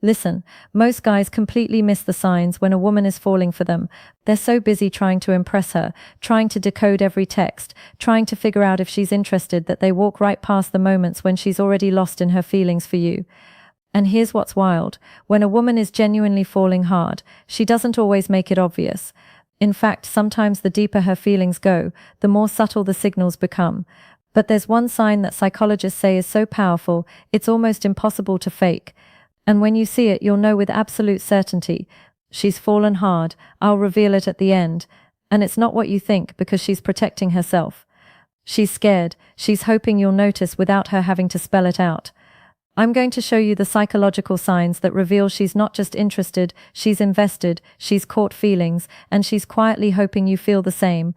Listen, most guys completely miss the signs when a woman is falling for them. They're so busy trying to impress her, trying to decode every text, trying to figure out if she's interested that they walk right past the moments when she's already lost in her feelings for you. And here's what's wild. When a woman is genuinely falling hard, she doesn't always make it obvious. In fact, sometimes the deeper her feelings go, the more subtle the signals become. But there's one sign that psychologists say is so powerful, it's almost impossible to fake. And when you see it, you'll know with absolute certainty. She's fallen hard. I'll reveal it at the end. And it's not what you think, because she's protecting herself. She's scared. She's hoping you'll notice without her having to spell it out. I'm going to show you the psychological signs that reveal she's not just interested, she's invested, she's caught feelings, and she's quietly hoping you feel the same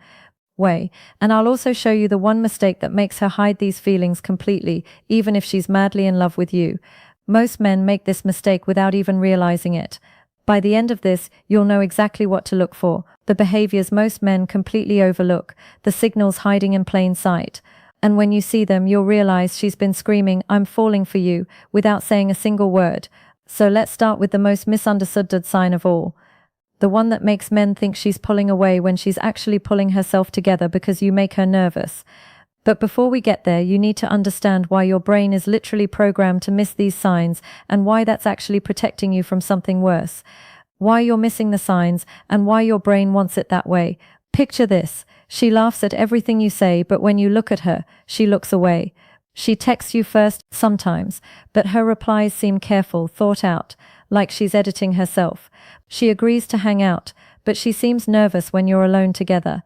way. And I'll also show you the one mistake that makes her hide these feelings completely, even if she's madly in love with you. Most men make this mistake without even realizing it. By the end of this, you'll know exactly what to look for, the behaviors most men completely overlook, the signals hiding in plain sight. And when you see them, you'll realize she's been screaming, "I'm falling for you," without saying a single word. So let's start with the most misunderstood sign of all. The one that makes men think she's pulling away when she's actually pulling herself together because you make her nervous. But before we get there, you need to understand why your brain is literally programmed to miss these signs and why that's actually protecting you from something worse. Why you're missing the signs and why your brain wants it that way. Picture this. She laughs at everything you say, but when you look at her, she looks away. She texts you first, sometimes, but her replies seem careful, thought out, like she's editing herself. She agrees to hang out, but she seems nervous when you're alone together,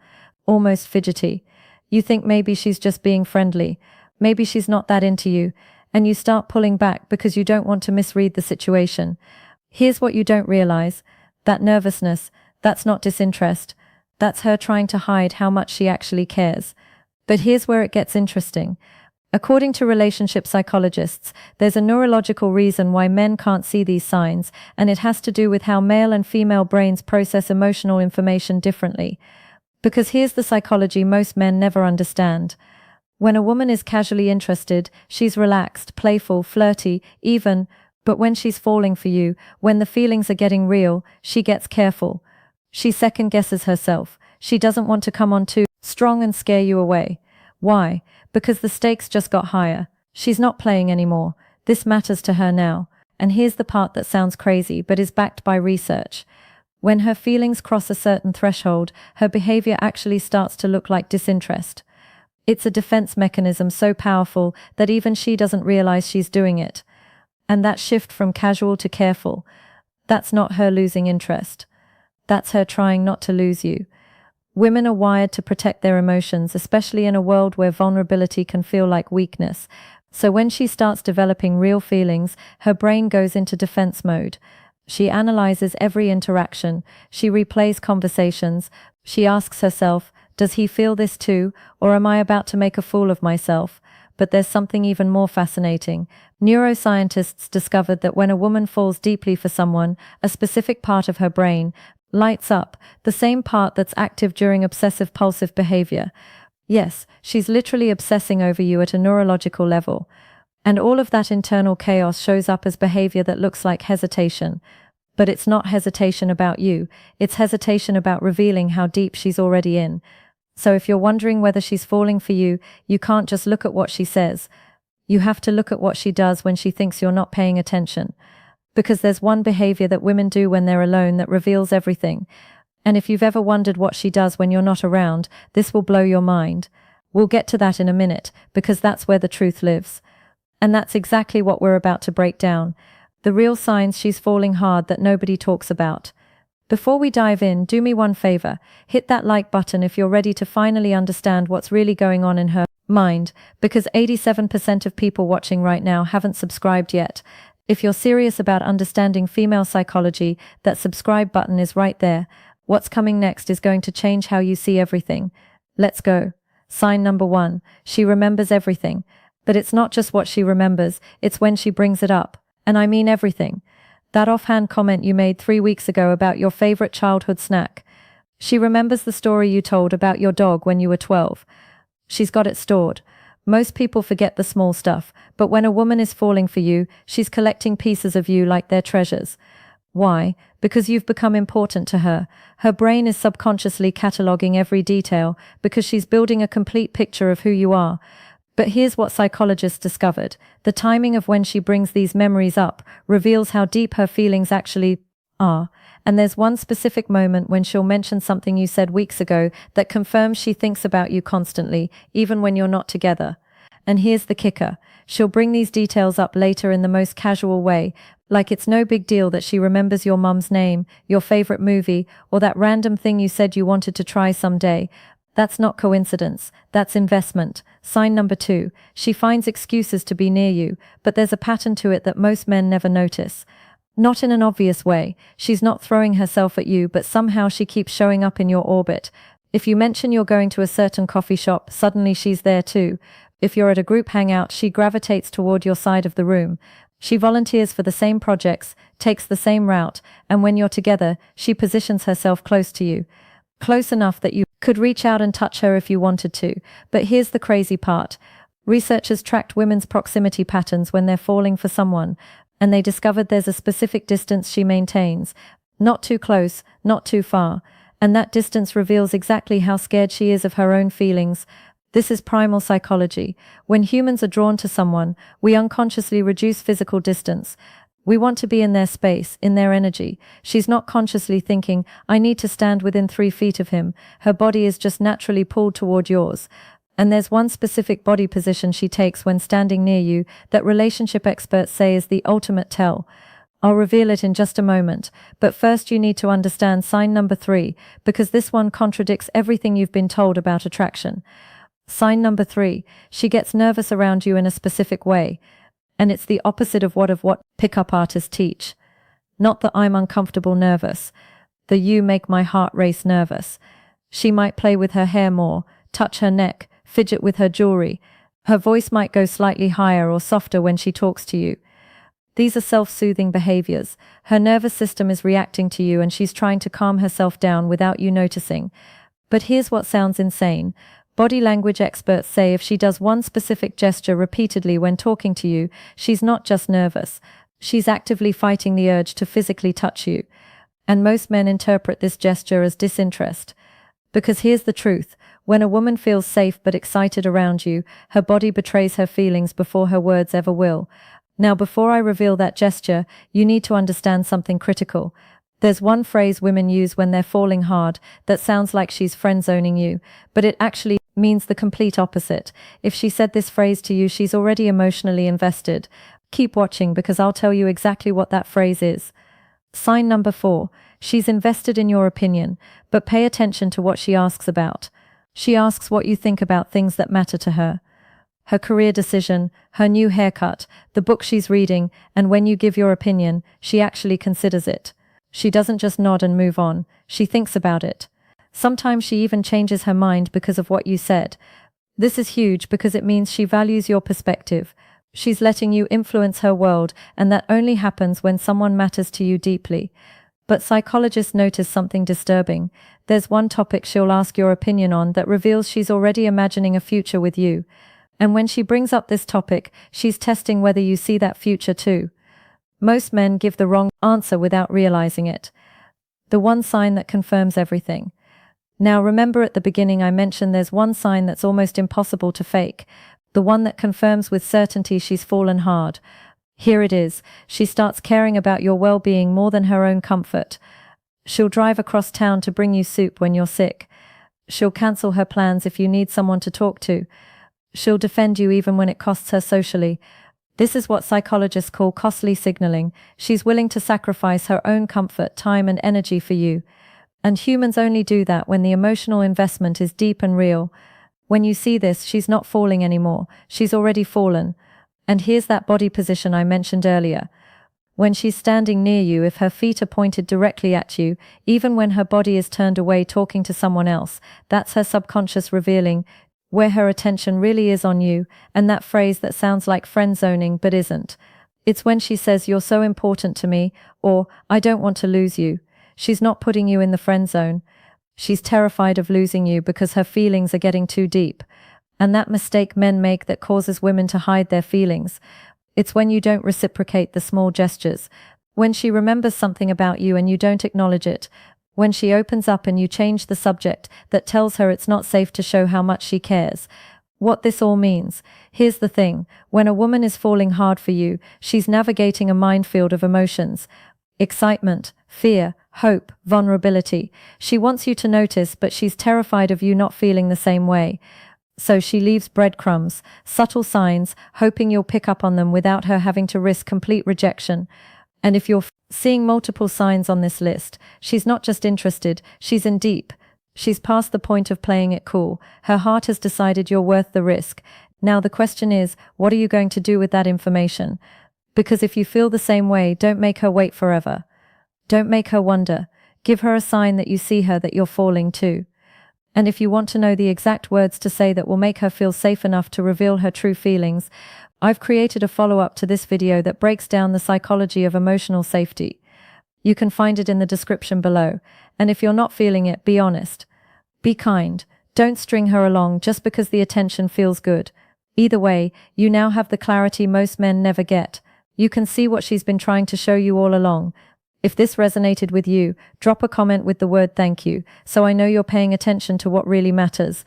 almost fidgety. You think maybe she's just being friendly. Maybe she's not that into you, and you start pulling back because you don't want to misread the situation. Here's what you don't realize. That nervousness, that's not disinterest. That's her trying to hide how much she actually cares. But here's where it gets interesting. According to relationship psychologists, there's a neurological reason why men can't see these signs, and it has to do with how male and female brains process emotional information differently. Because here's the psychology most men never understand. When a woman is casually interested, she's relaxed, playful, flirty, even, but when she's falling for you, when the feelings are getting real, she gets careful. She second-guesses herself. She doesn't want to come on too strong and scare you away. Why? Because the stakes just got higher. She's not playing anymore. This matters to her now. And here's the part that sounds crazy, but is backed by research. When her feelings cross a certain threshold, her behavior actually starts to look like disinterest. It's a defense mechanism so powerful that even she doesn't realize she's doing it. And that shift from casual to careful, that's not her losing interest. That's her trying not to lose you. Women are wired to protect their emotions, especially in a world where vulnerability can feel like weakness. So when she starts developing real feelings, her brain goes into defense mode. She analyzes every interaction. She replays conversations. She asks herself, does he feel this too, or am I about to make a fool of myself? But there's something even more fascinating. Neuroscientists discovered that when a woman falls deeply for someone, a specific part of her brain lights up, the same part that's active during obsessive-pulsive behavior. Yes, she's literally obsessing over you at a neurological level. And all of that internal chaos shows up as behavior that looks like hesitation. But it's not hesitation about you, it's hesitation about revealing how deep she's already in. So if you're wondering whether she's falling for you, you can't just look at what she says. You have to look at what she does when she thinks you're not paying attention. Because there's one behavior that women do when they're alone that reveals everything. And if you've ever wondered what she does when you're not around, this will blow your mind. We'll get to that in a minute, because that's where the truth lives. And that's exactly what we're about to break down. The real signs she's falling hard that nobody talks about. Before we dive in, do me one favor. Hit that like button if you're ready to finally understand what's really going on in her mind, because 87% of people watching right now haven't subscribed yet. If you're serious about understanding female psychology, that subscribe button is right there. What's coming next is going to change how you see everything. Let's go. Sign number 1. She remembers everything. But it's not just what she remembers, it's when she brings it up. And I mean everything. That offhand comment you made 3 weeks ago about your favorite childhood snack. She remembers the story you told about your dog when you were 12. She's got it stored. Most people forget the small stuff, but when a woman is falling for you, she's collecting pieces of you like their treasures. Why? Because you've become important to her. Her brain is subconsciously cataloging every detail because she's building a complete picture of who you are. But here's what psychologists discovered. The timing of when she brings these memories up reveals how deep her feelings actually are. And there's one specific moment when she'll mention something you said weeks ago that confirms she thinks about you constantly, even when you're not together. And here's the kicker. She'll bring these details up later in the most casual way, like it's no big deal that she remembers your mum's name, your favorite movie, or that random thing you said you wanted to try someday. That's not coincidence. That's investment. Sign number 2. She finds excuses to be near you, but there's a pattern to it that most men never notice. Not in an obvious way. She's not throwing herself at you, but somehow she keeps showing up in your orbit. If you mention you're going to a certain coffee shop, suddenly she's there too. If you're at a group hangout, she gravitates toward your side of the room. She volunteers for the same projects, takes the same route, and when you're together, she positions herself close to you. Close enough that you could reach out and touch her if you wanted to. But here's the crazy part. Researchers tracked women's proximity patterns when they're falling for someone, and they discovered there's a specific distance she maintains. Not too close, not too far. And that distance reveals exactly how scared she is of her own feelings. This is primal psychology. When humans are drawn to someone, we unconsciously reduce physical distance. We want to be in their space, in their energy. She's not consciously thinking, I need to stand within 3 feet of him. Her body is just naturally pulled toward yours. And there's one specific body position she takes when standing near you that relationship experts say is the ultimate tell. I'll reveal it in just a moment, but first you need to understand sign number 3, because this one contradicts everything you've been told about attraction. Sign number 3, she gets nervous around you in a specific way. And it's the opposite of what pickup artists teach. Not the I'm uncomfortable nervous. The you make my heart race nervous. She might play with her hair more, touch her neck, fidget with her jewelry. Her voice might go slightly higher or softer when she talks to you. These are self-soothing behaviors. Her nervous system is reacting to you and she's trying to calm herself down without you noticing. But here's what sounds insane. Body language experts say if she does one specific gesture repeatedly when talking to you, she's not just nervous. She's actively fighting the urge to physically touch you. And most men interpret this gesture as disinterest. Because here's the truth. When a woman feels safe but excited around you, her body betrays her feelings before her words ever will. Now, before I reveal that gesture, you need to understand something critical. There's one phrase women use when they're falling hard that sounds like she's friend-zoning you, but it actually means the complete opposite. If she said this phrase to you, she's already emotionally invested. Keep watching because I'll tell you exactly what that phrase is. Sign number 4. She's invested in your opinion, but pay attention to what she asks about. She asks what you think about things that matter to her. Her career decision, her new haircut, the book she's reading, and when you give your opinion, she actually considers it. She doesn't just nod and move on, she thinks about it. Sometimes she even changes her mind because of what you said. This is huge because it means she values your perspective. She's letting you influence her world, and that only happens when someone matters to you deeply. But psychologists notice something disturbing. There's one topic she'll ask your opinion on that reveals she's already imagining a future with you. And when she brings up this topic, she's testing whether you see that future too. Most men give the wrong answer without realizing it. The one sign that confirms everything. Now remember at the beginning I mentioned there's one sign that's almost impossible to fake. The one that confirms with certainty she's fallen hard. Here it is. She starts caring about your well-being more than her own comfort. She'll drive across town to bring you soup when you're sick. She'll cancel her plans if you need someone to talk to. She'll defend you even when it costs her socially. This is what psychologists call costly signaling. She's willing to sacrifice her own comfort, time, and energy for you. And humans only do that when the emotional investment is deep and real. When you see this, she's not falling anymore. She's already fallen. And here's that body position I mentioned earlier. When she's standing near you, if her feet are pointed directly at you, even when her body is turned away talking to someone else, that's her subconscious revealing where her attention really is on you, and that phrase that sounds like friend-zoning but isn't. It's when she says, "You're so important to me," or "I don't want to lose you." She's not putting you in the friend zone. She's terrified of losing you because her feelings are getting too deep. And that mistake men make that causes women to hide their feelings. It's when you don't reciprocate the small gestures. When she remembers something about you and you don't acknowledge it. When she opens up and you change the subject, that tells her it's not safe to show how much she cares. What this all means. Here's the thing. When a woman is falling hard for you, she's navigating a minefield of emotions. Excitement, fear, hope, vulnerability. She wants you to notice, but she's terrified of you not feeling the same way. So she leaves breadcrumbs, subtle signs, hoping you'll pick up on them without her having to risk complete rejection. And if you're seeing multiple signs on this list, she's not just interested, she's in deep. She's past the point of playing it cool. Her heart has decided you're worth the risk. Now the question is, what are you going to do with that information? Because if you feel the same way, don't make her wait forever. Don't make her wonder. Give her a sign that you see her, that you're falling too. And if you want to know the exact words to say that will make her feel safe enough to reveal her true feelings, I've created a follow-up to this video that breaks down the psychology of emotional safety. You can find it in the description below. And if you're not feeling it, be honest. Be kind. Don't string her along just because the attention feels good. Either way, you now have the clarity most men never get. You can see what she's been trying to show you all along. If this resonated with you, drop a comment with the word thank you, so I know you're paying attention to what really matters.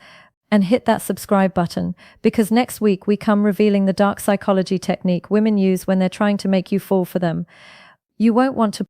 And hit that subscribe button, because next week we come revealing the dark psychology technique women use when they're trying to make you fall for them. You won't want to